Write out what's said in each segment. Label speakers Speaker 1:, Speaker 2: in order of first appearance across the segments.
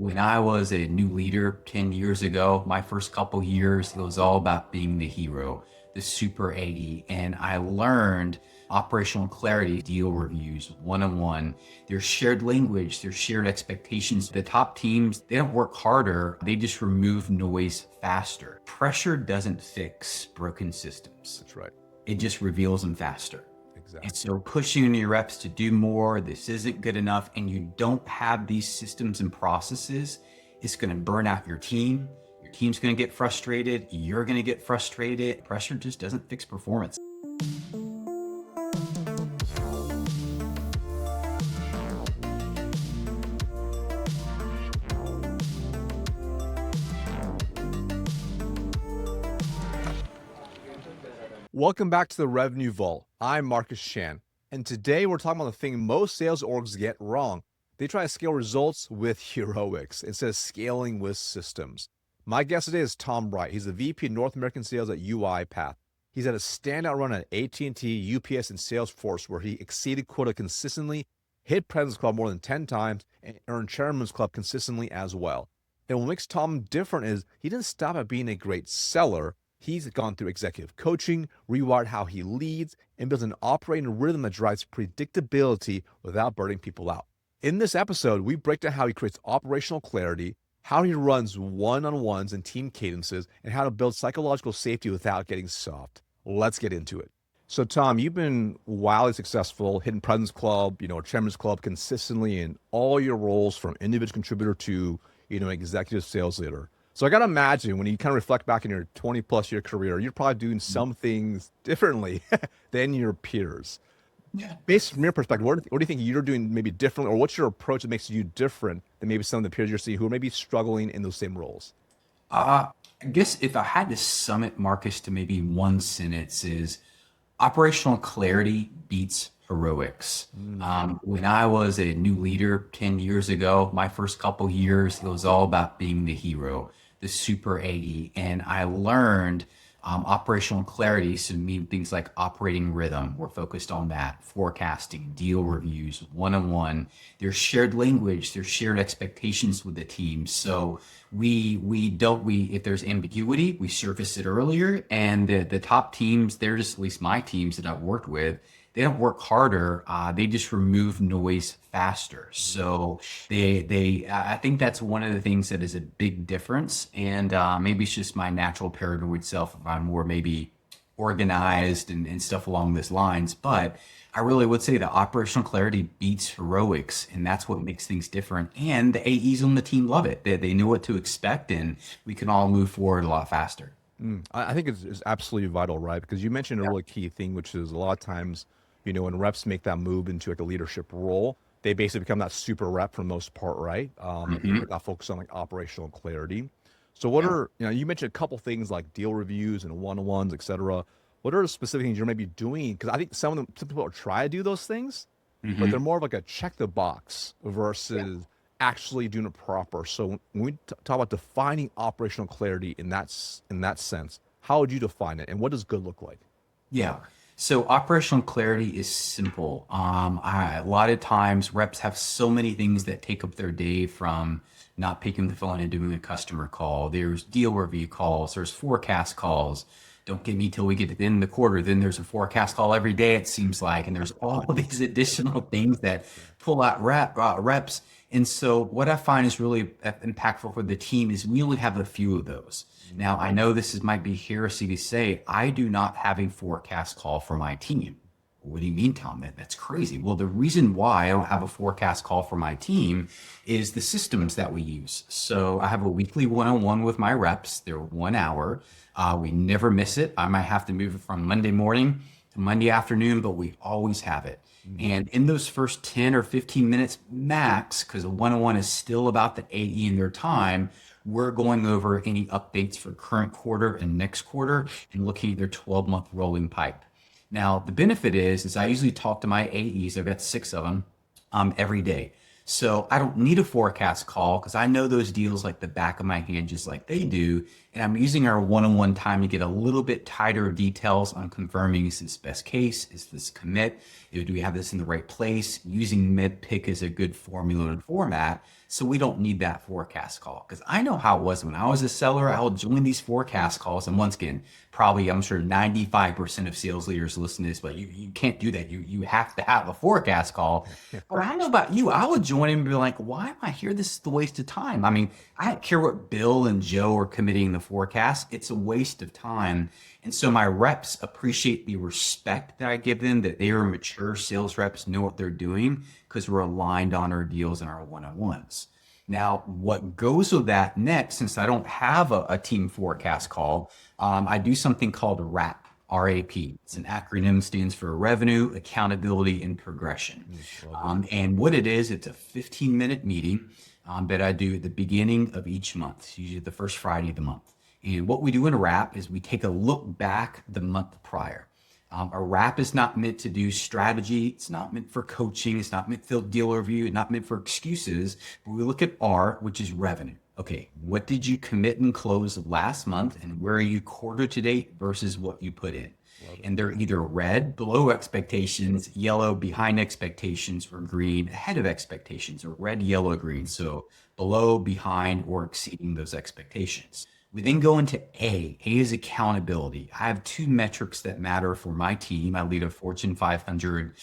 Speaker 1: When I was a new leader 10 years ago, my first couple years, it was all about being the hero, the super AE. And I learned operational clarity, deal reviews, one-on-one, there's shared language, there's shared expectations. The top teams, they don't work harder, they just remove noise faster. Pressure doesn't fix broken systems.
Speaker 2: That's right.
Speaker 1: It just reveals them faster.
Speaker 2: Exactly.
Speaker 1: And so pushing your reps to do more, this isn't good enough, and you don't have these systems and processes, it's going to burn out your team. Your team's going to get frustrated. You're going to get frustrated. Pressure just doesn't fix performance.
Speaker 2: Welcome back to the Revenue Vault. I'm Marcus Chan, and today we're talking about the thing most sales orgs get wrong. They try to scale results with heroics instead of scaling with systems. My guest today is Thom Wright. He's the VP of North American Sales at UiPath. He's had a standout run at AT&T, UPS, and Salesforce where he exceeded quota consistently, hit President's Club more than 10 times, and earned Chairman's Club consistently as well. And what makes Thom different is he didn't stop at being a great seller. He's gone through executive coaching, rewired how he leads, and built an operating rhythm that drives predictability without burning people out. In this episode, we break down how he creates operational clarity, how he runs one-on-ones and team cadences, and how to build psychological safety without getting soft. Let's get into it. So Thom, you've been wildly successful, hitting President's Club, Chairman's Club consistently in all your roles from individual contributor to, executive sales leader. So I got to imagine when you kind of reflect back in your 20 plus year career, you're probably doing some things differently than your peers.
Speaker 1: Yeah.
Speaker 2: Based from your perspective, what do you think you're doing maybe differently, or what's your approach that makes you different than maybe some of the peers you're seeing who are maybe struggling in those same roles?
Speaker 1: I guess if I had to sum it, Marcus, to maybe one sentence is operational clarity beats heroics. When I was a new leader 10 years ago, my first couple years, it was all about being the hero, the super AE. And I learned operational clarity to mean things like operating rhythm. We're focused on that, forecasting, deal reviews, one-on-one. There's shared language, there's shared expectations with the team. So if there's ambiguity, we surface it earlier. And the top teams, they're just, at least my teams that I've worked with, they don't work harder. They just remove noise faster. So I think that's one of the things that is a big difference. And maybe it's just my natural paranoid self if I'm more maybe organized and stuff along those lines. But I really would say that operational clarity beats heroics, and that's what makes things different. And the AEs on the team love it. They know what to expect, and we can all move forward a lot faster.
Speaker 2: I think it's absolutely vital, right? Because you mentioned a really key thing, which is a lot of times, when reps make that move into like a leadership role, they basically become that super rep for the most part, right? They're not focused on like operational clarity. So what are, you mentioned a couple things like deal reviews and one-on-ones, et cetera. What are the specific things you're maybe doing? Because I think some people try to do those things, but they're more of like a check the box versus actually doing it proper. So when we talk about defining operational clarity in that sense, how would you define it, and what does good look like?
Speaker 1: Yeah. So operational clarity is simple. A lot of times reps have so many things that take up their day, from not picking the phone and doing a customer call. There's deal review calls. There's forecast calls. Don't get me till we get to the end of the quarter. Then there's a forecast call every day, it seems like. And there's all these additional things that pull out reps. And so what I find is really impactful for the team is we only have a few of those. Now, I know might be heresy to say, I do not have a forecast call for my team. What do you mean, Thom? That's crazy. Well, the reason why I don't have a forecast call for my team is the systems that we use. So I have a weekly one-on-one with my reps. They're 1 hour. We never miss it. I might have to move it from Monday morning to Monday afternoon, but we always have it. And in those first 10 or 15 minutes max, because a one-on-one is still about the AE and their time, we're going over any updates for current quarter and next quarter and looking at their 12-month rolling pipe. Now, the benefit is I usually talk to my AEs, I've got 6 of them, every day. So I don't need a forecast call because I know those deals like the back of my hand, just like they do. And I'm using our one-on-one time to get a little bit tighter details on confirming, is this best case? Is this commit? Do we have this in the right place? Using mid pick is a good formula and format So we don't need that forecast call, because I know how it was when I was a seller. I would join these forecast calls. And once again, probably I'm sure 95% of sales leaders listen to this, but you can't do that. You have to have a forecast call. But I know about you. I would join him and be like, why am I here? This is the waste of time. I mean, I don't care what Bill and Joe are committing the forecast. It's a waste of time. And so my reps appreciate the respect that I give them, that they are mature sales reps, know what they're doing, because we're aligned on our deals and our one-on-ones. Now, what goes with that next, since I don't have a team forecast call, I do something called RAP, R.A.P. It's an acronym, stands for Revenue, Accountability, and Progression. And what it is, it's a 15-minute meeting that I do at the beginning of each month, usually the first Friday of the month. And what we do in a RAP is we take a look back the month prior. A RAP is not meant to do strategy. It's not meant for coaching. It's not meant for deal review. It's not meant for excuses. But we look at R, which is revenue. Okay, what did you commit and close last month, and where are you quarter to date versus what you put in? And they're either red, below expectations, yellow, behind expectations, or green, ahead of expectations, or red, yellow, green. So below, behind, or exceeding those expectations. We then go into A. A is accountability. I have two metrics that matter for my team. I lead a Fortune 500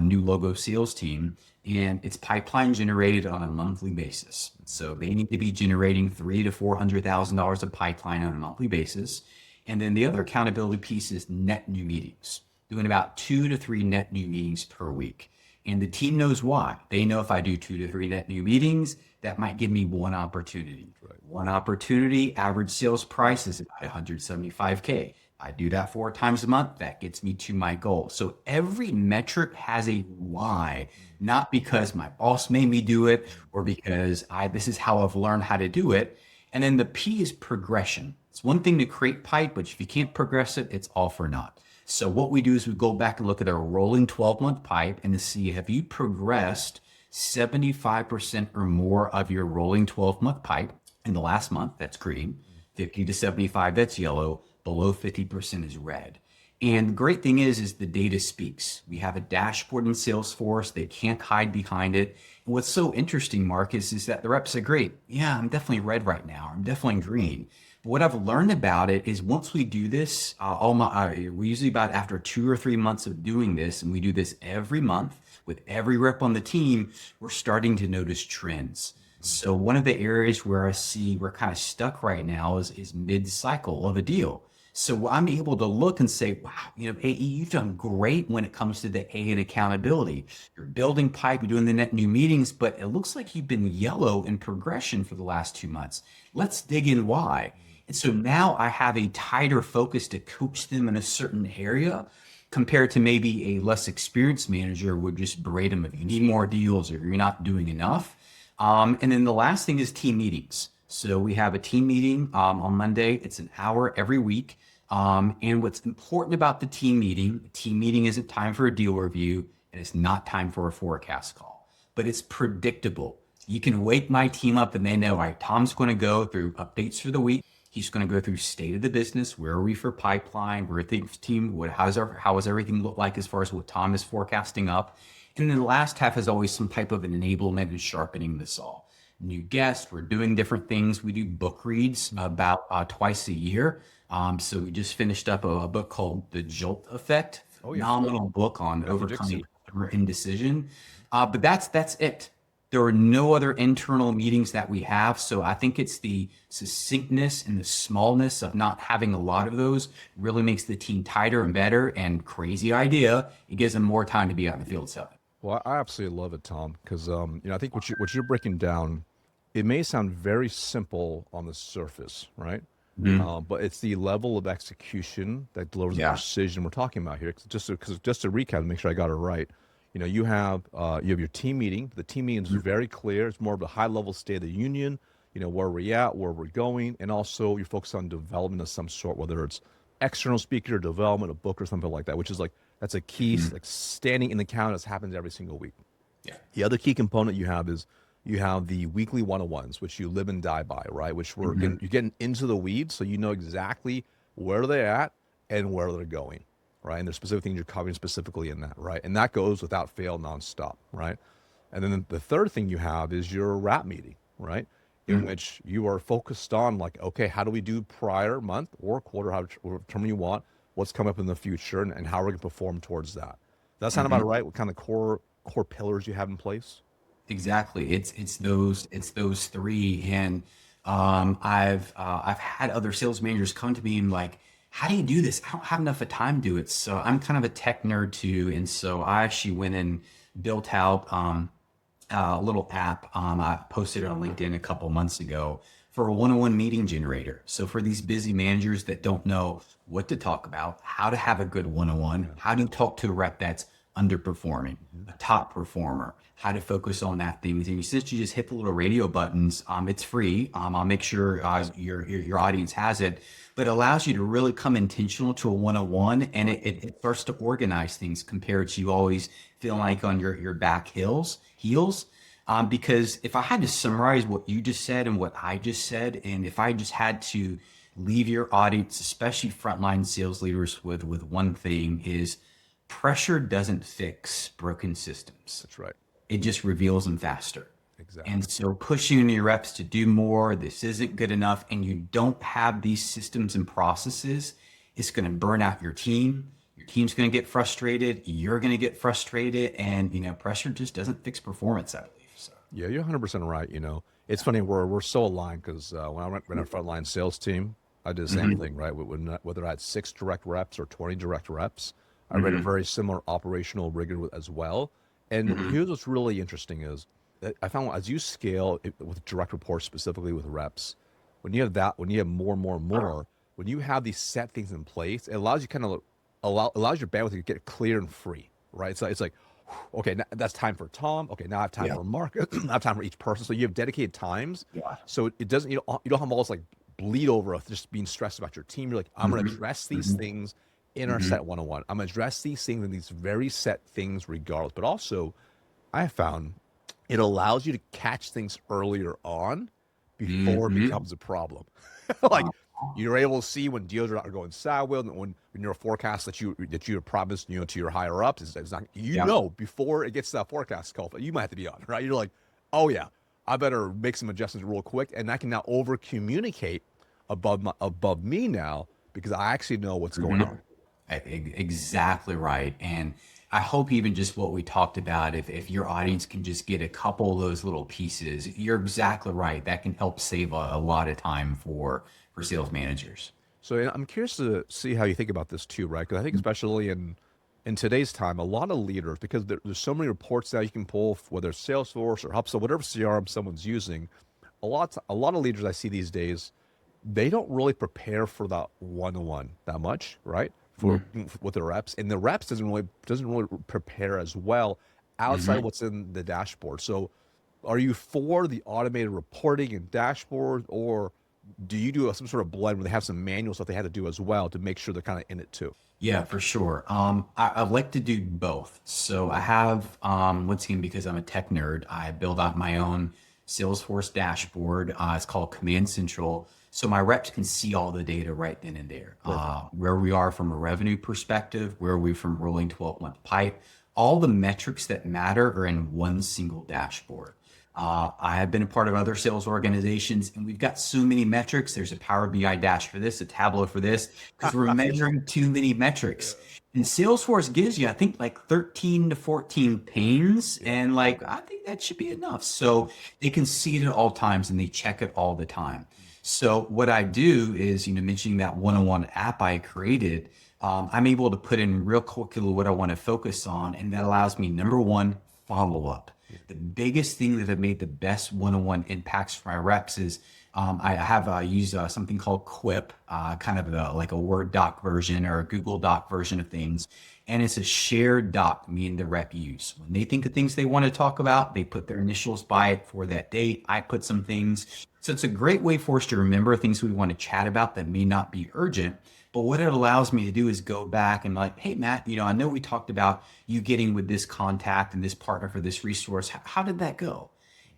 Speaker 1: new logo sales team, and it's pipeline generated on a monthly basis. So they need to be generating $300,000 to $400,000 of pipeline on a monthly basis. And then the other accountability piece is net new meetings, doing about 2 to 3 net new meetings per week. And the team knows why. They know if I do 2 to 3 net new meetings, that might give me one opportunity. One opportunity, average sales price is about $175K. I do that 4 times a month. That gets me to my goal. So every metric has a why, not because my boss made me do it or because this is how I've learned how to do it. And then the P is progression. It's one thing to create pipe, but if you can't progress it, it's all for naught. So what we do is we go back and look at our rolling 12-month pipe and to see, have you progressed 75% or more of your rolling 12-month pipe in the last month? That's green. 50 to 75, that's yellow. Below 50% is red. And the great thing is the data speaks. We have a dashboard in Salesforce. They can't hide behind it. And what's so interesting, Marcus, is that the reps say, great, yeah, I'm definitely red right now. I'm definitely green. But what I've learned about it is once we do this, we usually about after 2 or 3 months of doing this, and we do this every month with every rep on the team, we're starting to notice trends. So one of the areas where I see we're kind of stuck right now is mid-cycle of a deal. So I'm able to look and say, wow, AE, you've done great when it comes to the A and accountability. You're building pipe, you're doing the net new meetings, but it looks like you've been yellow in progression for the last 2 months. Let's dig in why. And so now I have a tighter focus to coach them in a certain area compared to maybe a less experienced manager would just berate them if you need more deals or you're not doing enough. And then the last thing is team meetings. So we have a team meeting on Monday. It's an hour every week. And what's important about the team meeting isn't time for a deal review, and it's not time for a forecast call, but it's predictable. You can wake my team up and they know, all right, Tom's going to go through updates for the week. He's going to go through state of the business. Where are we for pipeline? Where are the team? How does everything look like as far as what Tom is forecasting up? And then the last half is always some type of an enablement and sharpening the saw. New guests, we're doing different things. We do book reads about twice a year. So we just finished up a book called The Jolt Effect. Phenomenal book on overcoming indecision. But that's it. There are no other internal meetings that we have. So I think it's the succinctness and the smallness of not having a lot of those really makes the team tighter and better. And crazy idea, it gives them more time to be out in the field selling.
Speaker 2: Well, I absolutely love it, Tom, because I think what you're breaking down, it may sound very simple on the surface, right? But it's the level of execution that delivers the precision we're talking about here. Just to recap, make sure I got it right. You have your team meeting. The team meeting is very clear. It's more of a high level state of the union. Where we're at, where we're going, and also you're focused on development of some sort, whether it's external speaker development, a book, or something like that, which is that's a key like standing in the count as happens every single week. Yeah. The other key component you have is you have the weekly one-on-ones, which you live and die by, right? Which you're getting into the weeds, so you know exactly where they're at and where they're going, right? And there's specific things you're covering specifically in that, right? And that goes without fail, nonstop, right? And then the third thing you have is your RAP meeting, right? In which you are focused on like, okay, how do we do prior month or quarter, whatever term you want, what's coming up in the future, and how we're going to perform towards that. Does that sound about
Speaker 1: Mhm.
Speaker 2: right? What kind of core pillars you have in place?
Speaker 1: Exactly. It's those three. And I've had other sales managers come to me and like, how do you do this? I don't have enough of time to do it. So I'm kind of a tech nerd too. And so I actually went and built out a little app. I posted it on LinkedIn a couple months ago for a one-on-one meeting generator. So for these busy managers that don't know what to talk about, how to have a good one-on-one,
Speaker 2: Yeah.
Speaker 1: how do you talk to a rep that's underperforming,
Speaker 2: Mhm.
Speaker 1: a top performer, how to focus on that things. And since you just hit the little radio buttons, it's free. I'll make sure your audience has it, but it allows you to really come intentional to a one-on-one, and it starts to organize things compared to you always feeling like on your back heels. Because if I had to summarize what you just said and what I just said, and if I just had to leave your audience, especially frontline sales leaders, with one thing is pressure doesn't fix broken systems.
Speaker 2: That's right.
Speaker 1: It just reveals them faster.
Speaker 2: Exactly.
Speaker 1: And so pushing your reps to do more, this isn't good enough, and you don't have these systems and processes, it's going to burn out your team. Your team's going to get frustrated. You're going to get frustrated. And, pressure just doesn't fix performance, I believe. So,
Speaker 2: Yeah, you're 100% right. It's funny, we're so aligned because when I ran a frontline sales team, I did the same
Speaker 1: hmm
Speaker 2: thing, right? Whether I had 6 direct reps or 20 direct reps, I ran a
Speaker 1: hmm
Speaker 2: very similar operational rigor as well. And
Speaker 1: hmm
Speaker 2: here's what's really interesting is that I found as you scale with direct reports, specifically with reps, when you have more and more and more, when you have these set things in place, it allows you kind of allows your bandwidth to get clear and free, right? So it's like, okay, now that's time for Tom. Okay, now I have time
Speaker 1: Yeah.
Speaker 2: for Mark. I have time for each person. So you have dedicated times.
Speaker 1: Yeah.
Speaker 2: So it doesn't, you don't have all this like bleed over of just being stressed about your team. You're like, I'm going to
Speaker 1: hmm
Speaker 2: address these
Speaker 1: hmm
Speaker 2: things in our
Speaker 1: hmm
Speaker 2: set 101. I'm going to address these things in these very set things regardless. But also, I have found it allows you to catch things earlier on before it
Speaker 1: hmm
Speaker 2: becomes a problem.
Speaker 1: Uh,
Speaker 2: Like you're able to see when deals are going sideways, and when your forecast that you have promised to your higher ups is not,
Speaker 1: yeah.
Speaker 2: before it gets to that forecast call, you might have to be on, right? You're like, oh yeah, I better make some adjustments real quick, and I can now over communicate above me now because I actually know what's going
Speaker 1: Mhm.
Speaker 2: on.
Speaker 1: Exactly right. And I hope even just what we talked about, if your audience can just get a couple of those little pieces, you're exactly right. That can help save a lot of time for sales managers.
Speaker 2: So I'm curious to see how you think about this too, right? Because I think especially in today's time, a lot of leaders, because there's so many reports now you can pull, whether it's Salesforce or HubSpot, whatever CRM someone's using, a lot of leaders I see these days, they don't really prepare for that one-on-one that much, right? For
Speaker 1: Mhm.
Speaker 2: with the reps, and the reps doesn't really prepare as well outside of
Speaker 1: Mhm.
Speaker 2: what's in the dashboard. So, are you for the automated reporting and dashboard, or do you do some sort of blend where they have some manual stuff they had to do as well to make sure they're kind of in it too?
Speaker 1: Yeah, for sure. I like to do both. So I have, once again, because I'm a tech nerd, I build out my own Salesforce dashboard. It's called Command Central. So my reps can see all the data right then and there.
Speaker 2: Perfect.
Speaker 1: Where we are from a revenue perspective, where we from rolling 12-month pipe, all the metrics that matter are in one single dashboard. I have been a part of other sales organizations, and we've got so many metrics. There's a Power BI dash for this, a Tableau for this, because we're measuring too many metrics.
Speaker 2: Yeah.
Speaker 1: And Salesforce gives you, I think, like 13 to 14 panes.
Speaker 2: Yeah.
Speaker 1: And like, I think that should be enough. So they can see it at all times and they check it all the time. So what I do is, mentioning that one-on-one app I created, I'm able to put in real quickly what I want to focus on. And that allows me, number one, follow up.
Speaker 2: Yeah.
Speaker 1: The biggest thing that have made the best one-on-one impacts for my reps is I have used something called Quip, kind of like a Word doc version or a Google Doc version of things. And it's a shared doc me and the rep use. When they think of things they want to talk about, they put their initials by it for that date. I put some things. So it's a great way for us to remember things we want to chat about that may not be urgent. But what it allows me to do is go back and like, hey, Matt, I know we talked about you getting with this contact and this partner for this resource. How did that go?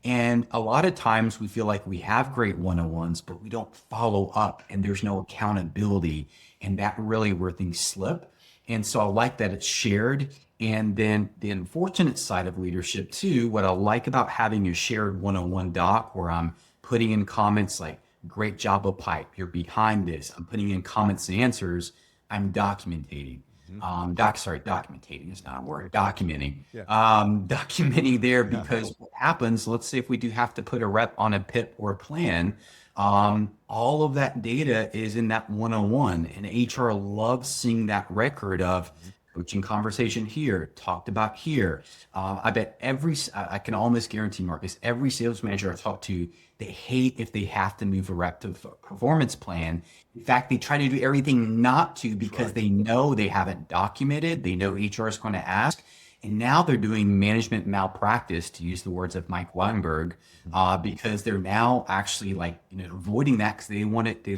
Speaker 1: And a lot of times we feel like we have great one-on-ones, but we don't follow up and there's no accountability. And that really where things slip. And so I like that it's shared. And then the unfortunate side of leadership too, what I like about having a shared one-on-one doc where I'm putting in comments like, great job of pipe, you're behind this. I'm putting in comments and answers. I'm documenting.
Speaker 2: Mhm.
Speaker 1: Documenting is not a word, documenting.
Speaker 2: Yeah.
Speaker 1: Documenting there
Speaker 2: Yeah.
Speaker 1: because what happens, let's say if we do have to put a rep on a PIP or a plan, all of that data is in that one-on-one, and HR loves seeing that record of
Speaker 2: Mhm.
Speaker 1: coaching conversation here, talked about here. I bet I can almost guarantee, Marcus, every sales manager I talk to, they hate if they have to move a rep to a performance plan. In fact, they try to do everything not to because
Speaker 2: Right.
Speaker 1: they know they haven't documented. They know HR is going to ask. And now they're doing management malpractice, to use the words of Mike Weinberg,
Speaker 2: Mhm.
Speaker 1: because they're now actually like, avoiding that because they don't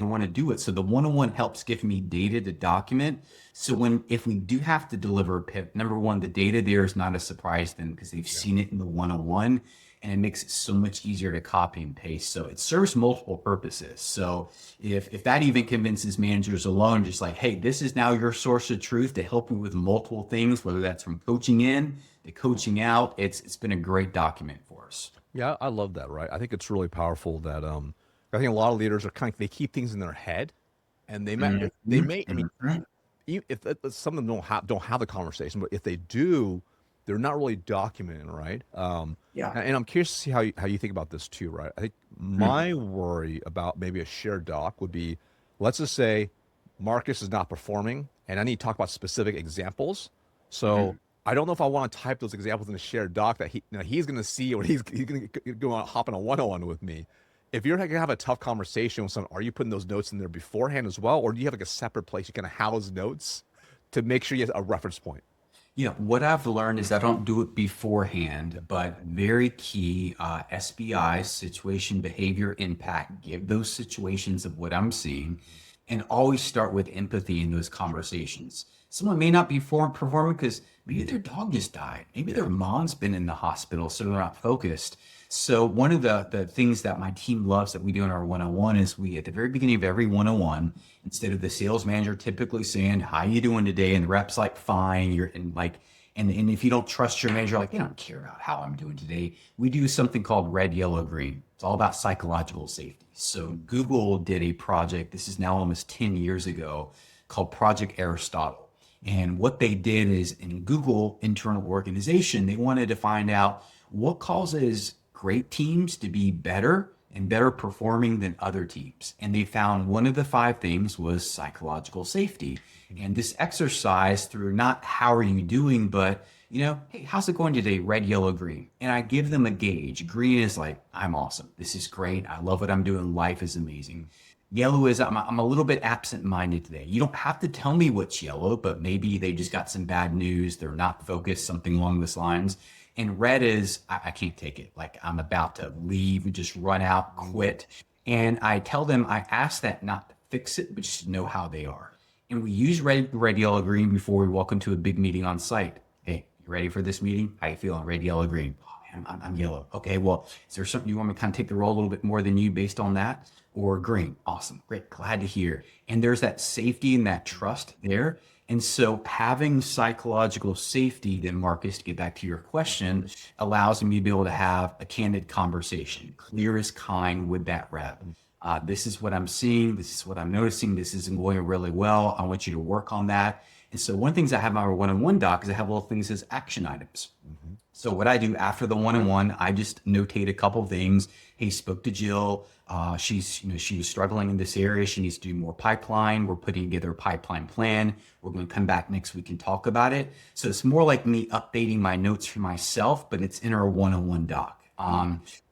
Speaker 1: want to do it. So the one-on-one helps give me data to document. So if we do have to deliver a PIP, number one, the data there is not a surprise then because they've
Speaker 2: Yeah.
Speaker 1: seen it in the one-on-one, and it makes it so much easier to copy and paste. So it serves multiple purposes. So if that even convinces managers alone, just like, hey, this is now your source of truth to help you with multiple things, whether that's from coaching in to coaching out, it's been a great document for us.
Speaker 2: Yeah, I love that, right? I think it's really powerful that I think a lot of leaders are kind of they keep things in their head and they
Speaker 1: Mhm,
Speaker 2: may I mean
Speaker 1: mhm.
Speaker 2: if some of them don't have the conversation, but if they do, they're not really documenting, right?
Speaker 1: Yeah.
Speaker 2: And I'm curious to see how you think about this too, right? I think
Speaker 1: Mm,
Speaker 2: my worry about maybe a shared doc would be, let's just say Marcus is not performing, and I need to talk about specific examples. So
Speaker 1: mm.
Speaker 2: I don't know if I want to type those examples in a shared doc that he's going to see, or he's going to go on, hop on a one-on-one with me. If you're going to have a tough conversation with someone, are you putting those notes in there beforehand as well, or do you have like a separate place you kind of house notes to make sure you have a reference point?
Speaker 1: Yeah, what I've learned is I don't do it
Speaker 2: Yeah.
Speaker 1: beforehand, but very key, SBI, situation, behavior, impact, give those situations of what I'm seeing, and always start with empathy in those
Speaker 2: Sure.
Speaker 1: conversations. Someone may not be performing because maybe their dog just died. Maybe
Speaker 2: Yeah.
Speaker 1: their mom's been in the hospital, so they're not focused. So one of the things that my team loves that we do in our one-on-one is we, at the very beginning of every one-on-one, instead of the sales manager typically saying, how you doing today? And the rep's like, fine. You're and like, and if you don't trust your manager, like, they don't care about how I'm doing today. We do something called red, yellow, green. It's all about psychological safety. So Google did a project, this is now almost 10 years ago, called Project Aristotle. And what they did is, in Google internal organization, they wanted to find out what causes great teams to be better and better performing than other teams. And they found one of the five things was psychological safety. And this exercise, through not how are you doing, but, hey, how's it going today? Red, yellow, green. And I give them a gauge. Green is like, I'm awesome. This is great. I love what I'm doing. Life is amazing. Yellow is, I'm a little bit absent minded today. You don't have to tell me what's yellow, but maybe they just got some bad news. They're not focused, something along those lines. And red is, I can't take it. Like, I'm about to leave, just run out,
Speaker 2: Mhm.
Speaker 1: quit. And I tell them, I ask that not to fix it, but just to know how they are. And we use red, yellow, green before we walk into a big meeting on site. Hey, you ready for this meeting? How you feeling? Red, yellow, green. Oh, man, I'm yellow. Okay, well, is there something you want me to kind of take the role a little bit more than you based on that? Or green? Awesome, great, glad to hear. And there's that safety and that trust there. And so having psychological safety, then, Marcus, to get back to your question, allows me to be able to have a candid conversation, clear as kind with that rep. This is what I'm seeing. This is what I'm noticing. This isn't going really well. I want you to work on that. And so one of the things I have in my one-on-one doc is I have little things as action items.
Speaker 2: Mhm.
Speaker 1: So what I do after the one-on-one, I just notate a couple of things. Hey, spoke to Jill. She was struggling in this area. She needs to do more pipeline. We're putting together a pipeline plan. We're going to come back next week and talk about it. So it's more like me updating my notes for myself, but it's in our one-on-one doc.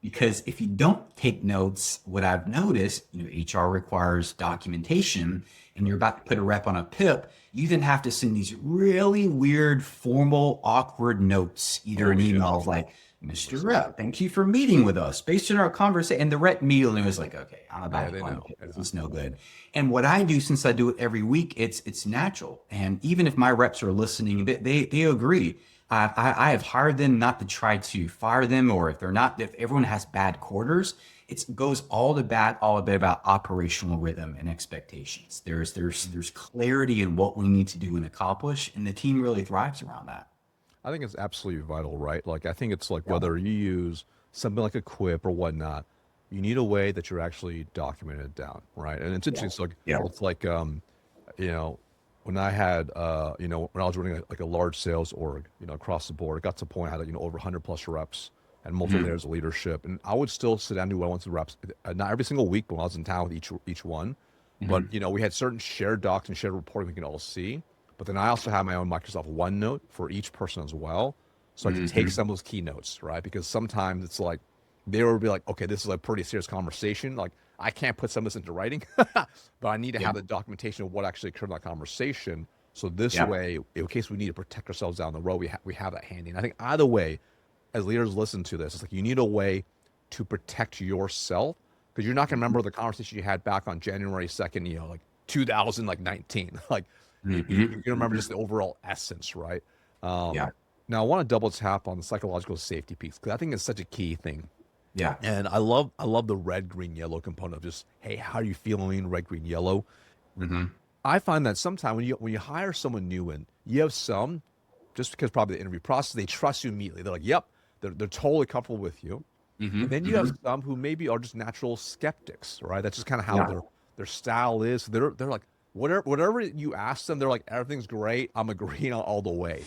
Speaker 1: Because if you don't take notes, what I've noticed, HR requires documentation, and you're about to put a rep on a PIP, you then have to send these really weird, formal, awkward notes, either
Speaker 2: Oh
Speaker 1: an
Speaker 2: yeah.
Speaker 1: email of like, Mr.
Speaker 2: 100%.
Speaker 1: Rep, thank you for meeting with us. Based on our conversation, and the rep immediately was like, okay, I'm
Speaker 2: Yeah,
Speaker 1: about to
Speaker 2: they
Speaker 1: go on a
Speaker 2: know.
Speaker 1: PIP. This
Speaker 2: Yeah.
Speaker 1: is no good. And what I do, since I do it every week, it's natural. And even if my reps are listening, they agree. I have hired them not to try to fire them, or if everyone has bad quarters, it goes all a bit about operational rhythm and expectations. There's clarity in what we need to do and accomplish, and the team really thrives around that.
Speaker 2: I think it's absolutely vital, right? Like, I think it's like whether you use something like a Quip or whatnot, you need a way that you're actually documenting it down, right? And it's interesting. It's like, you know, when I had, when I was running like a large sales org, across the board, it got to the point I had, over 100 plus reps and multiple
Speaker 1: Mhm.
Speaker 2: layers of leadership. And I would still sit down and do what I wanted to reps, not every single week, but when I was in town with each one. But,
Speaker 1: Mhm.
Speaker 2: we had certain shared docs and shared reporting we can all see. But then I also have my own Microsoft OneNote for each person as well. So I could take
Speaker 1: Mhm.
Speaker 2: some of those keynotes, right? Because sometimes it's like, they will be like, okay, this is a pretty serious conversation. Like, I can't put some of this into writing, but I need to
Speaker 1: Yeah.
Speaker 2: have the documentation of what actually occurred in that conversation. So this
Speaker 1: Yeah.
Speaker 2: way, in case we need to protect ourselves down the road, we have that handy. And I think either way, as leaders listen to this, it's like you need a way to protect yourself because you're not going to
Speaker 1: Mhm.
Speaker 2: remember the conversation you had back on January 2nd, like 2019. Like you're
Speaker 1: Mhm.
Speaker 2: going to remember
Speaker 1: Mhm.
Speaker 2: just the overall essence, right? Um,
Speaker 1: Yeah.
Speaker 2: Now I want to double tap on the psychological safety piece because I think it's such a key thing.
Speaker 1: Yeah.
Speaker 2: And I love the red, green, yellow component of just, hey, how are you feeling? Red, green, yellow.
Speaker 1: Mhm.
Speaker 2: I find that sometimes when you hire someone new and you have some, just because probably the interview process, they trust you immediately. They're like, yep, they're totally comfortable with you. And
Speaker 1: Mhm.
Speaker 2: then you have
Speaker 1: Mhm.
Speaker 2: some who maybe are just natural skeptics, right? That's just kind of how
Speaker 1: Yeah.
Speaker 2: their style is. They're like whatever you ask them, they're like everything's great. I'm agreeing on all the way.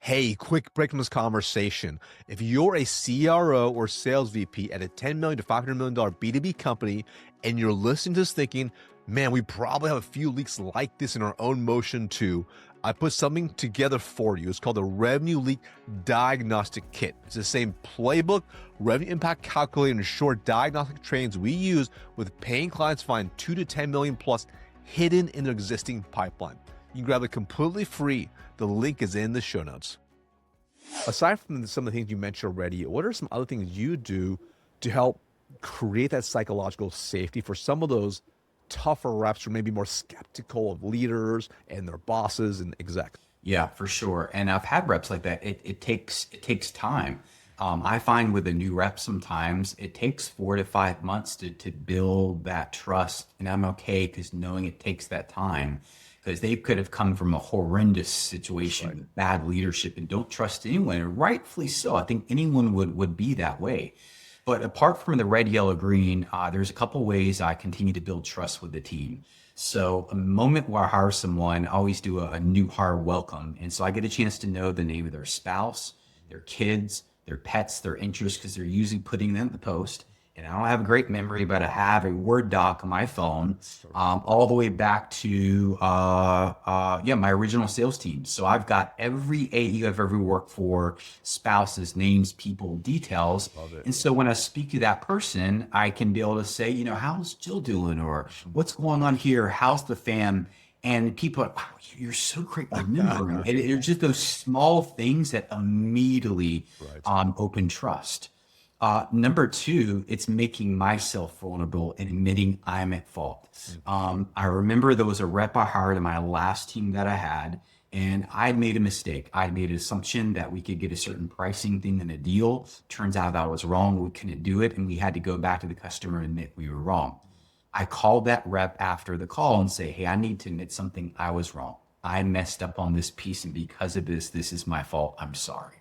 Speaker 2: Hey, quick break from this conversation. If you're a CRO or sales VP at a $10 million to $500 million B2B company and you're listening to this thinking, man, we probably have a few leaks like this in our own motion too, I put something together for you. It's called the Revenue Leak Diagnostic Kit. It's the same playbook, revenue impact calculator, and short diagnostic trains we use with paying clients find 2 to 10 million plus hidden in their existing pipeline. You can grab it completely free. The link is in the show notes. Aside from some of the things you mentioned already, what are some other things you do to help create that psychological safety for some of those tougher reps who may be more skeptical of leaders and their bosses and execs?
Speaker 1: Yeah, for sure. And I've had reps like that. It takes time. I find with a new rep sometimes it takes 4 to 5 months to build that trust, and I'm okay because knowing it takes that time because they could have come from a horrendous situation
Speaker 2: Right.
Speaker 1: with bad leadership and don't trust anyone, and rightfully so. I think anyone would be that way. But apart from the red, yellow, green, there's a couple ways I continue to build trust with the team. So a moment where I hire someone, I always do a new hire welcome. And so I get a chance to know the name of their spouse, their kids, their pets, their interests, because they're usually putting them in the post. And I don't have a great memory, but I have a Word doc on my phone, all the way back to my original sales team. So I've got every AE I've ever worked for, spouses, names, people, details.
Speaker 2: Love it.
Speaker 1: And so when I speak to that person, I can be able to say, how's Jill doing? Or what's going on here? How's the fam? And people are, wow, you're so great remembering. And it's just those small things that immediately
Speaker 2: Right.
Speaker 1: open trust. Number two, it's making myself vulnerable and admitting I'm at fault. I remember there was a rep I hired in my last team that I had, and I had made a mistake. I had made an assumption that we could get a certain pricing thing in a deal. Turns out I was wrong. We couldn't do it, and we had to go back to the customer and admit we were wrong. I called that rep after the call and say, hey, I need to admit something. I was wrong. I messed up on this piece, and because of this is my fault. I'm sorry.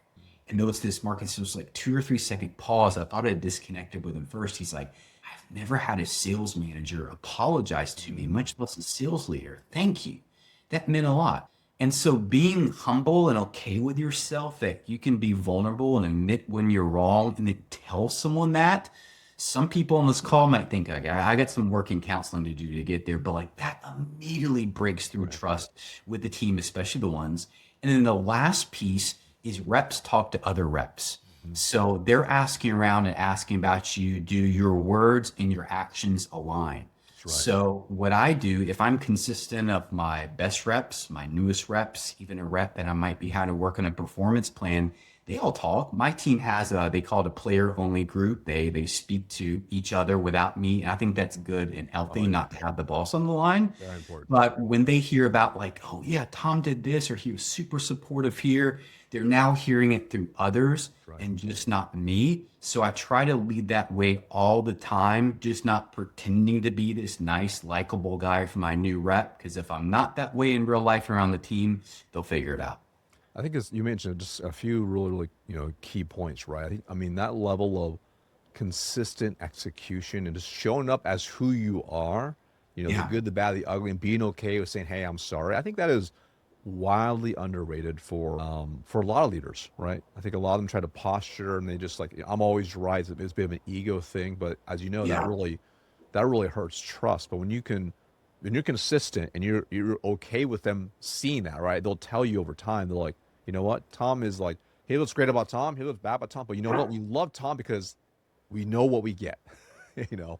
Speaker 1: And notice this, Marcus, was like 2 or 3 second pause. I thought I had disconnected with him first. He's like, I've never had a sales manager apologize to me, much less a sales leader. Thank you. That meant a lot. And so being humble and okay with yourself that you can be vulnerable and admit when you're wrong and then tell someone that. Some people on this call might think, okay, I got some work and counseling to do to get there, but like that immediately breaks through
Speaker 2: Right.
Speaker 1: trust with the team, especially the ones. And then the last piece is reps talk to other reps.
Speaker 2: Mhm.
Speaker 1: So they're asking around and asking about you. Do your words and your actions align?
Speaker 2: That's right.
Speaker 1: So what I do, if I'm consistent of my best reps, my newest reps, even a rep that I might be having to work on a performance plan, they all talk. My team has they call it a player only group. They speak to each other without me. I think that's good and
Speaker 2: Love
Speaker 1: healthy
Speaker 2: it.
Speaker 1: not to have the boss on the line.
Speaker 2: Very important.
Speaker 1: But when they hear about like, oh yeah, Tom did this or he was super supportive here, they're now hearing it through others
Speaker 2: Right.
Speaker 1: and just not me. So I try to lead that way all the time, just not pretending to be this nice, likable guy for my new rep. Because if I'm not that way in real life around the team, they'll figure it out.
Speaker 2: I think as you mentioned just a few really, key points, right? I mean, that level of consistent execution and just showing up as who you are, the
Speaker 1: Yeah.
Speaker 2: good, the bad, the ugly, and being okay with saying, "Hey, I'm sorry." I think that is wildly underrated for a lot of leaders, right? I think a lot of them try to posture and they just like, "I'm always right." It's a bit of an ego thing, but as you know,
Speaker 1: Yeah.
Speaker 2: that really hurts trust. But when you're consistent and you're okay with them seeing that, right? They'll tell you over time. They're like, you know what? Tom is like, hey, what's great about Tom? He looks bad about Tom, but you know what? We love Tom because we know what we get, you know,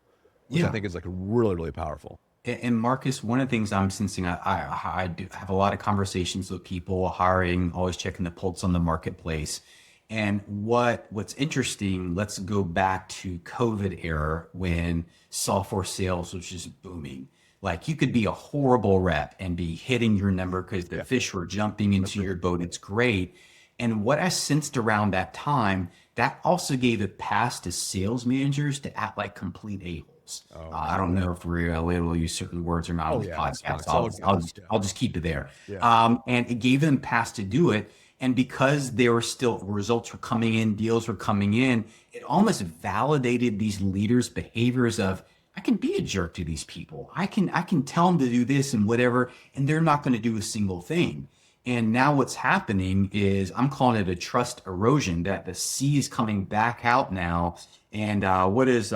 Speaker 2: which I
Speaker 1: Yeah.
Speaker 2: think is like really, really powerful.
Speaker 1: And Marcus, one of the things I'm sensing, I do have a lot of conversations with people, hiring, always checking the pulse on the marketplace. And what's interesting, let's go back to COVID era when software sales was just booming. Like you could be a horrible rep and be hitting your number because the
Speaker 2: Yeah,
Speaker 1: fish were jumping into your boat. It's great. And what I sensed around that time, that also gave a pass to sales managers to act like complete a-holes.
Speaker 2: Oh
Speaker 1: I
Speaker 2: man.
Speaker 1: don't know if we're able to use certain words or not on
Speaker 2: Oh
Speaker 1: this
Speaker 2: yeah, it's fine.
Speaker 1: podcast.
Speaker 2: It's all good. Yeah.
Speaker 1: I'll just keep it there.
Speaker 2: Yeah.
Speaker 1: And it gave them pass to do it. And because there were still results were coming in, deals were coming in, it almost validated these leaders' behaviors of I can be a jerk to these people. I can tell them to do this and whatever, and they're not going to do a single thing. And now what's happening is I'm calling it a trust erosion that the sea is coming back out now. And what is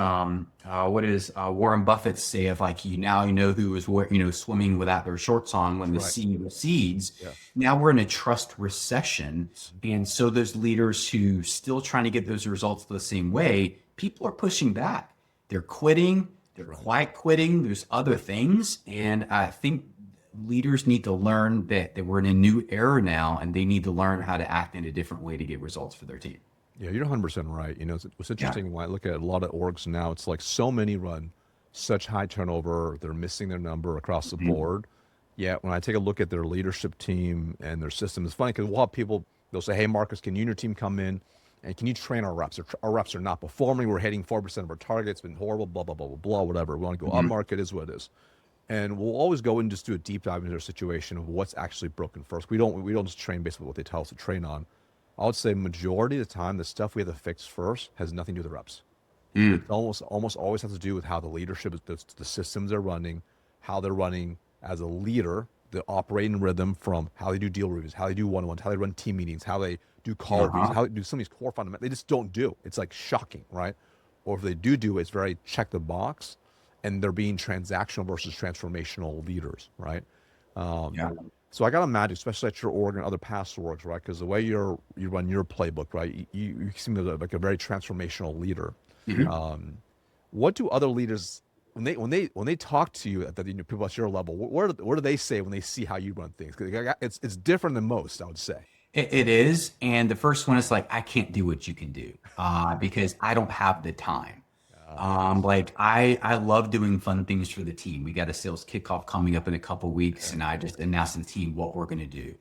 Speaker 1: Warren Buffett say of like you know who is swimming without their shorts on when the
Speaker 2: Right.
Speaker 1: sea recedes.
Speaker 2: Yeah.
Speaker 1: Now we're in a trust recession, and so those leaders who still trying to get those results the same way, people are pushing back. They're quitting. They're
Speaker 2: Right.
Speaker 1: quiet quitting. There's other things, and I think leaders need to learn that we're in a new era now and they need to learn how to act in a different way to get results for their team.
Speaker 2: Yeah, you're 100% right. It's
Speaker 1: Yeah.
Speaker 2: interesting when I look at a lot of orgs now, it's like so many run such high turnover, they're missing their number across the
Speaker 1: Mhm.
Speaker 2: board. Yet when I take a look at their leadership team and their system, it's funny because we'll have people, they'll say, "Hey, Marcus, can you and your team come in and can you train our reps? Our reps are not performing. We're hitting 4% of our targets. It's been horrible, blah, blah, blah, blah, blah, whatever. We want to go up
Speaker 1: Mhm.
Speaker 2: market is what it is." And we'll always go and just do a deep dive into their situation of what's actually broken first. We don't just train based on what they tell us to train on. I would say majority of the time, the stuff we have to fix first has nothing to do with the reps. It
Speaker 1: Mm.
Speaker 2: almost always has to do with how the leadership, the systems are running, how they're running as a leader, the operating rhythm from how they do deal reviews, how they do one-on-ones, how they run team meetings, how they do call reviews,
Speaker 1: Uh-huh.
Speaker 2: how they do some of these core fundamentals. They just don't do. It's like shocking, right? Or if they do, it's very check the box, and they're being transactional versus transformational leaders, right? Um,
Speaker 1: Yeah.
Speaker 2: so I got to imagine, especially at your org and other past orgs, right? Because the way you run your playbook, right? You seem like a very transformational leader.
Speaker 1: Mhm.
Speaker 2: Um, what do other leaders when they talk to you at the people at your level? What do they say when they see how you run things? 'Cause it's different than most, I would say.
Speaker 1: It is. And the first one is like, I can't do what you can do because I don't have the time.
Speaker 2: Yes.
Speaker 1: Like I love doing fun things for the team. We got a sales kickoff coming up in a couple weeks, and I just announced to the team what we're going to do.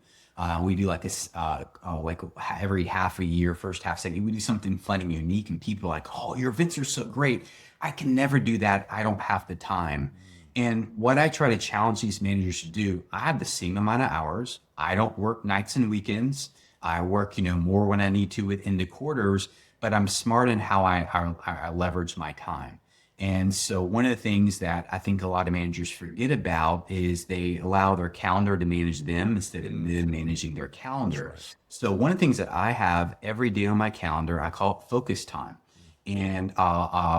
Speaker 1: We do like this, like every half a year, first half, second. We do something fun and unique, and people are like, "Oh, your events are so great." I can never do that. I don't have the time. And what I try to challenge these managers to do, I have the same amount of hours. I don't work nights and weekends. I work, more when I need to within the quarters, but I'm smart in how I leverage my time. And so one of the things that I think a lot of managers forget about is they allow their calendar to manage them instead of them managing their
Speaker 2: That's
Speaker 1: calendar.
Speaker 2: right.
Speaker 1: So one of the things that I have every day on my calendar, I call it focus time. And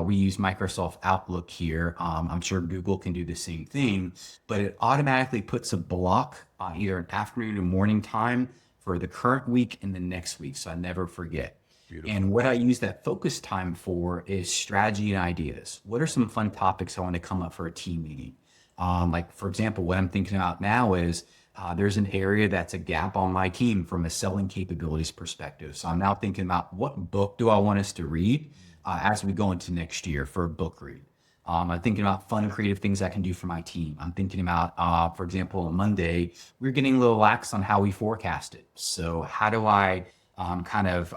Speaker 1: we use Microsoft Outlook here. I'm sure Google can do the same thing, but it automatically puts a block either an afternoon or morning time for the current week and the next week. So I never forget.
Speaker 2: Beautiful.
Speaker 1: And what I use that focus time for is strategy and ideas. What are some fun topics I want to come up for a team meeting? Like, for example, what I'm thinking about now is there's an area that's a gap on my team from a selling capabilities perspective. So I'm now thinking about what book do I want us to read as we go into next year for a book read. I'm thinking about fun and creative things I can do for my team. I'm thinking about, for example, on Monday, we're getting a little lax on how we forecast it. So how do I kind of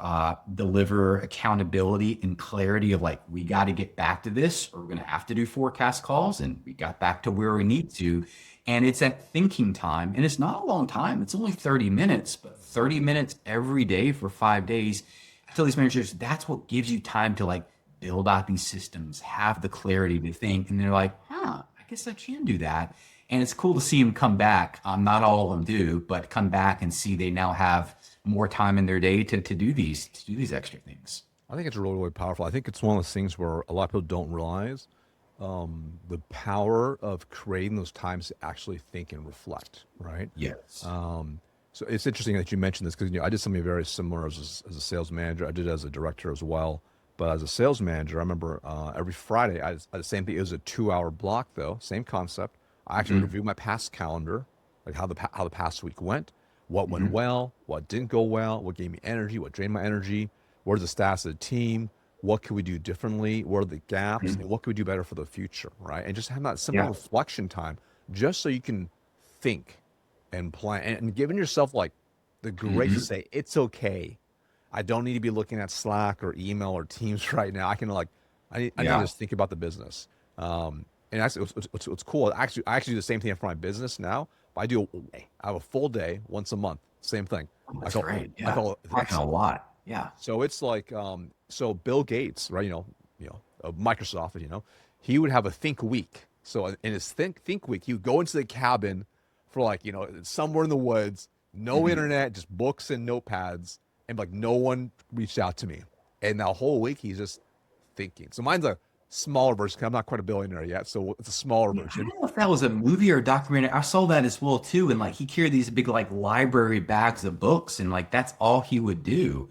Speaker 1: deliver accountability and clarity of like, we got to get back to this, or we're going to have to do forecast calls, and we got back to where we need to. And it's that thinking time, and it's not a long time. It's only 30 minutes, but 30 minutes every day for 5 days. I tell these managers, that's what gives you time to like build out these systems, have the clarity to think. And they're like, I guess I can do that. And it's cool to see them come back. Not all of them do, but come back and see they now have more time in their day to do these extra things.
Speaker 2: I think it's really, really powerful. I think it's one of those things where a lot of people don't realize the power of creating those times to actually think and reflect, right?
Speaker 1: Yes.
Speaker 2: So it's interesting that you mentioned this because I did something very similar as a sales manager. I did it as a director as well. But as a sales manager, I remember every Friday, I the same thing. It was a 2-hour block though, same concept. I actually review my past calendar, like how the past week went, what went well, what didn't go well, what gave me energy, what drained my energy, where's the status of the team, what could we do differently, what are the gaps, and what can we do better for the future, right? And just have that simple
Speaker 1: Yeah.
Speaker 2: reflection time, just so you can think and plan, and giving yourself like the grace to say it's okay. I don't need to be looking at Slack or email or Teams right now. I can like, I need to
Speaker 1: Yeah.
Speaker 2: just think about the business. And actually, what's cool, I actually do the same thing for my business now. But I have a full day once a month, same thing.
Speaker 1: Oh, that's great.
Speaker 2: I
Speaker 1: Yeah.
Speaker 2: call it
Speaker 1: Talking a lot. Yeah.
Speaker 2: so it's like, so Bill Gates, right? Microsoft, he would have a think week. So in his think week, he would go into the cabin for like, somewhere in the woods, no internet, just books and notepads, and like no one reached out to me. And that whole week he's just thinking. So mine's a smaller version. 'Cause I'm not quite a billionaire yet, so it's a smaller
Speaker 1: Yeah, I
Speaker 2: version.
Speaker 1: don't know if that was a movie or a documentary. I saw that as well too. And like he carried these big like library bags of books, and like that's all he would do.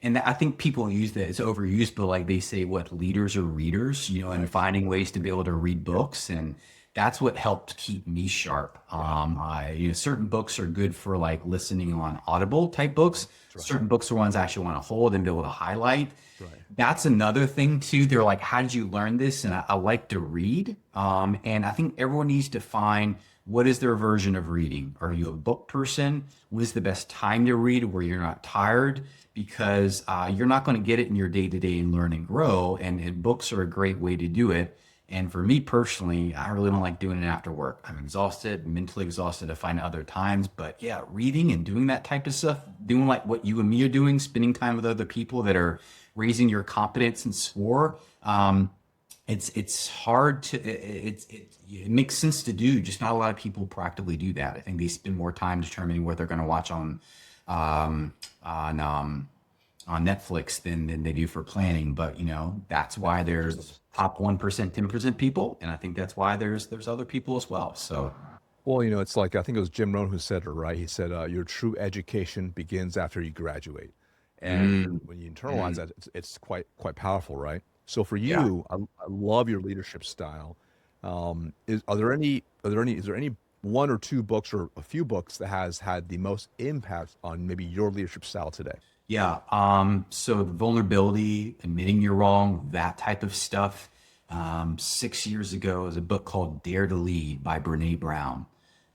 Speaker 1: And I think people use that, it's overused, but like they say what leaders are readers, and finding ways to be able to read books. And that's what helped keep me sharp. Certain books are good for like listening on Audible type books. Certain books are ones I actually want to hold and be able to highlight.
Speaker 2: Right.
Speaker 1: That's another thing too. They're like, how did you learn this? And I like to read. And I think everyone needs to find what is their version of reading. Are you a book person? What is the best time to read where you're not tired? Because you're not going to get it in your day to day and learn and grow. And books are a great way to do it. And for me personally, I really don't like doing it after work. I'm exhausted, mentally exhausted to find other times. But yeah, reading and doing that type of stuff, doing like what you and me are doing, spending time with other people that are raising your competence and score. It's hard to it makes sense to do. Just not a lot of people practically do that. I think they spend more time determining what they're going to watch um, on on Netflix than they do for planning. But that's why there's top 1%, 10% people, and I think that's why there's other people as well. So
Speaker 2: Well, it's like, I think it was Jim Rohn who said it, right? He said, your true education begins after you graduate. And
Speaker 1: mm,
Speaker 2: when you internalize that, it's quite powerful, right? So for
Speaker 1: yeah.
Speaker 2: you, I love your leadership style. Is there any one or two books or a few books that has had the most impact on maybe your leadership style today?
Speaker 1: Yeah. So the vulnerability, admitting you're wrong, that type of stuff. 6 years ago is a book called Dare to Lead by Brene Brown.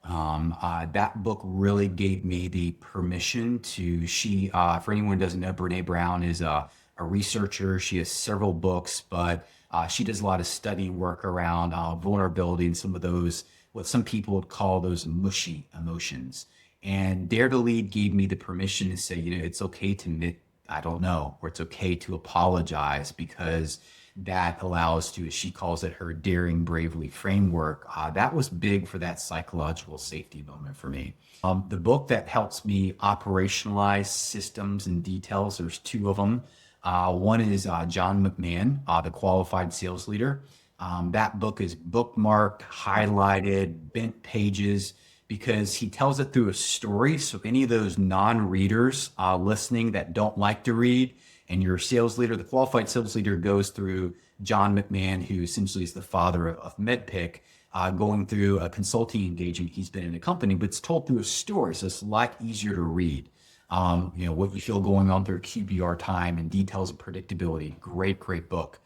Speaker 1: That book really gave me the permission for anyone who doesn't know, Brene Brown is a researcher. She has several books, but she does a lot of study work around vulnerability and some of those, what some people would call those mushy emotions. And Dare to Lead gave me the permission to say, it's okay to admit I don't know, or it's okay to apologize because that allows to, as she calls it, her daring bravely framework. That was big for that psychological safety moment for me. The book that helps me operationalize systems and details, there's two of them. One is John McMahon, The Qualified Sales Leader. That book is bookmarked, highlighted, bent pages, because he tells it through a story. So any of those non-readers listening that don't like to read, and your sales leader, the qualified sales leader, goes through John McMahon, who essentially is the father of MedPick, going through a consulting engagement. He's been in a company, but it's told through a story, so it's a lot easier to read. What you feel going on through QBR time and details of predictability. Great book.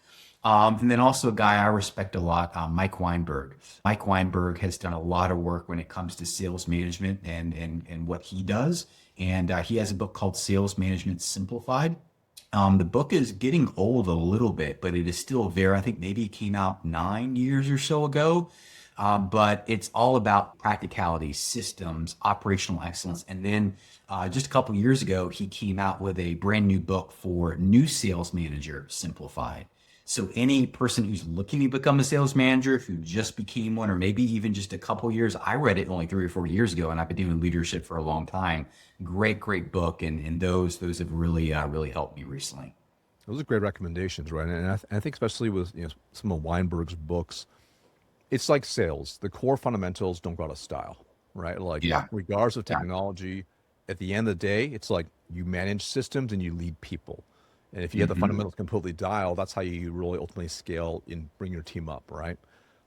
Speaker 1: And then also a guy I respect a lot, Mike Weinberg. Mike Weinberg has done a lot of work when it comes to sales management and what he does. And he has a book called Sales Management Simplified. The book is getting old a little bit, but it is still very, I think maybe it came out 9 years or so ago. But it's all about practicality, systems, operational excellence. And then just a couple years ago, he came out with a brand new book for new sales manager simplified. So any person who's looking to become a sales manager, who just became one, or maybe even just a couple years, I read it only 3 or 4 years ago, and I've been doing leadership for a long time. Great book, and those have really helped me recently.
Speaker 2: Those are great recommendations, right? And I think especially with some of Weinberg's books, it's like sales. The core fundamentals don't go out of style, right? Like
Speaker 1: Yeah,
Speaker 2: regardless of
Speaker 1: yeah.
Speaker 2: technology, at the end of the day, it's like you manage systems and you lead people. And if you have the
Speaker 1: Hmm.
Speaker 2: fundamentals completely dialed, that's how you really ultimately scale and bring your team up, right?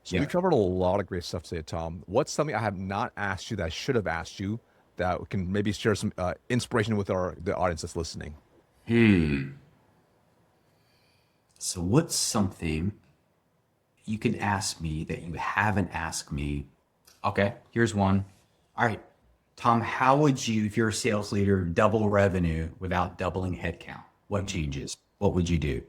Speaker 2: So we
Speaker 1: Yeah.
Speaker 2: covered a lot of great stuff today, Tom. What's something I have not asked you that I should have asked you that can maybe share some inspiration with the audience that's listening?
Speaker 1: Hmm. So what's something you can ask me that you haven't asked me? Okay, here's one. All right, Tom, how would you, if you're a sales leader, double revenue without doubling headcount? What
Speaker 2: Mm.
Speaker 1: changes? What would you do?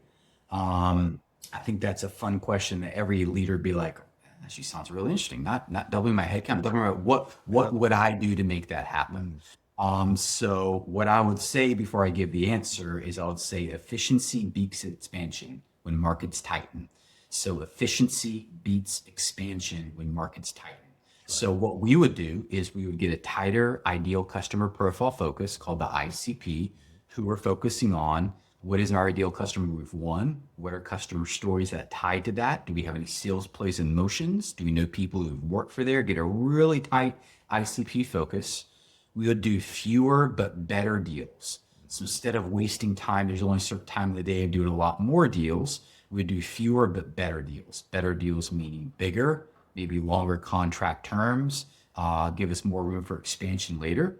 Speaker 1: I think that's a fun question that every leader would be like, that actually sounds really interesting. Not doubling my headcount, doubling what would I do to make that happen?
Speaker 2: Mm.
Speaker 1: So what I would say before I give the answer is I would say efficiency beats expansion when markets tighten. So efficiency beats expansion when markets tighten.
Speaker 2: Right.
Speaker 1: So what we would do is we would get a tighter ideal customer profile focus called the ICP, who we're focusing on. What is our ideal customer we've won? What are customer stories that tie to that? Do we have any sales plays and motions? Do we know people who've worked for there? Get a really tight ICP focus. We would do fewer but better deals. So instead of wasting time, there's only a certain time of the day of doing a lot more deals. We would do fewer but better deals. Better deals meaning bigger, maybe longer contract terms, give us more room for expansion later.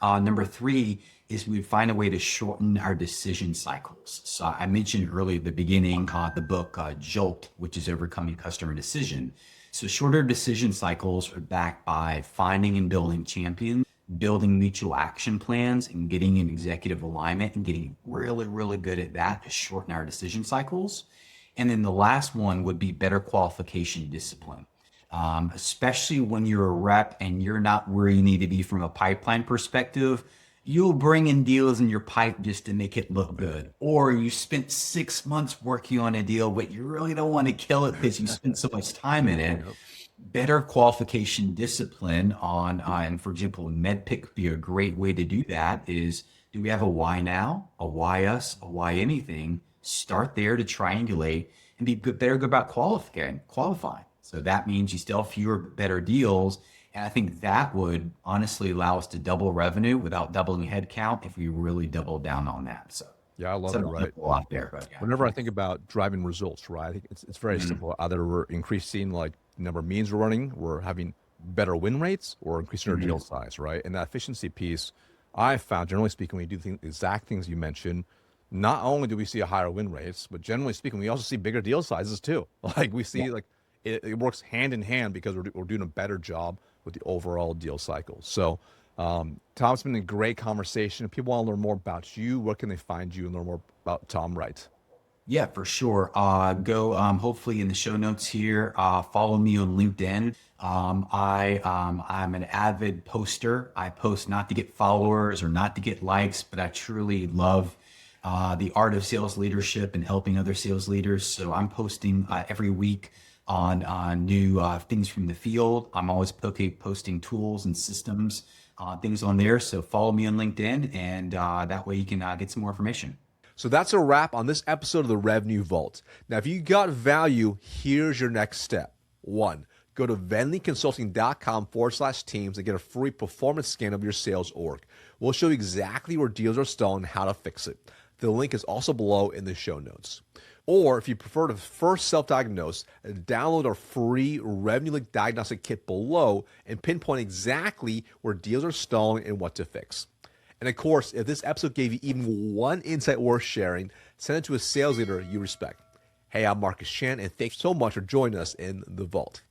Speaker 1: Number three is we would find a way to shorten our decision cycles. So I mentioned earlier at the beginning the book Jolt, which is Overcoming Customer Decision. So shorter decision cycles are backed by finding and building champions, building mutual action plans, and getting in executive alignment and getting really good at that to shorten our decision cycles. And then the last one would be better qualification discipline, especially when you're a rep and you're not where you need to be from a pipeline perspective. You'll bring in deals in your pipe just to make it look good. Or you spent 6 months working on a deal, but you really don't want to kill it because you spent so much time in it.
Speaker 2: Yep.
Speaker 1: Better qualification discipline and for example, MedPick would be a great way to do that is, do we have a why now, a why us, a why anything? Start there to triangulate and be better about qualifying. So that means you still have fewer, better deals. And I think that would honestly allow us to double revenue without doubling headcount if we really double down on that. So,
Speaker 2: Yeah, I love
Speaker 1: so
Speaker 2: it, right?
Speaker 1: a lot there, but yeah.
Speaker 2: Whenever I think about driving results, right, I think it's very
Speaker 1: Mhm.
Speaker 2: simple. Either we're increasing like the number of meetings we're running, we're having better win rates, or increasing our deal
Speaker 1: Mhm.
Speaker 2: size, right? And that efficiency piece, I found generally speaking, when you do the exact things you mentioned, not only do we see a higher win rates, but generally speaking, we also see bigger deal sizes too. Like we
Speaker 1: Yeah.
Speaker 2: see like it works hand in hand because we're doing a better job with the overall deal cycle. So, Tom, it's been a great conversation. If people want to learn more about you, where can they find you and learn more about Thom Wright?
Speaker 1: Yeah, for sure. Go hopefully in the show notes here. Follow me on LinkedIn. I'm an avid poster. I post not to get followers or not to get likes, but I truly love the art of sales leadership and helping other sales leaders. So I'm posting every week on new things from the field. I'm always posting tools and systems, things on there. So follow me on LinkedIn, and that way you can get some more information.
Speaker 2: So that's a wrap on this episode of the Revenue Vault. Now, if you got value, here's your next step. One, go to venleyconsulting.com/teams and get a free performance scan of your sales org. We'll show you exactly where deals are stalling and how to fix it. The link is also below in the show notes. Or if you prefer to first self-diagnose, download our free Revenue Link Diagnostic Kit below and pinpoint exactly where deals are stalling and what to fix. And of course, if this episode gave you even one insight worth sharing, send it to a sales leader you respect. Hey, I'm Marcus Chan, and thanks so much for joining us in the Vault.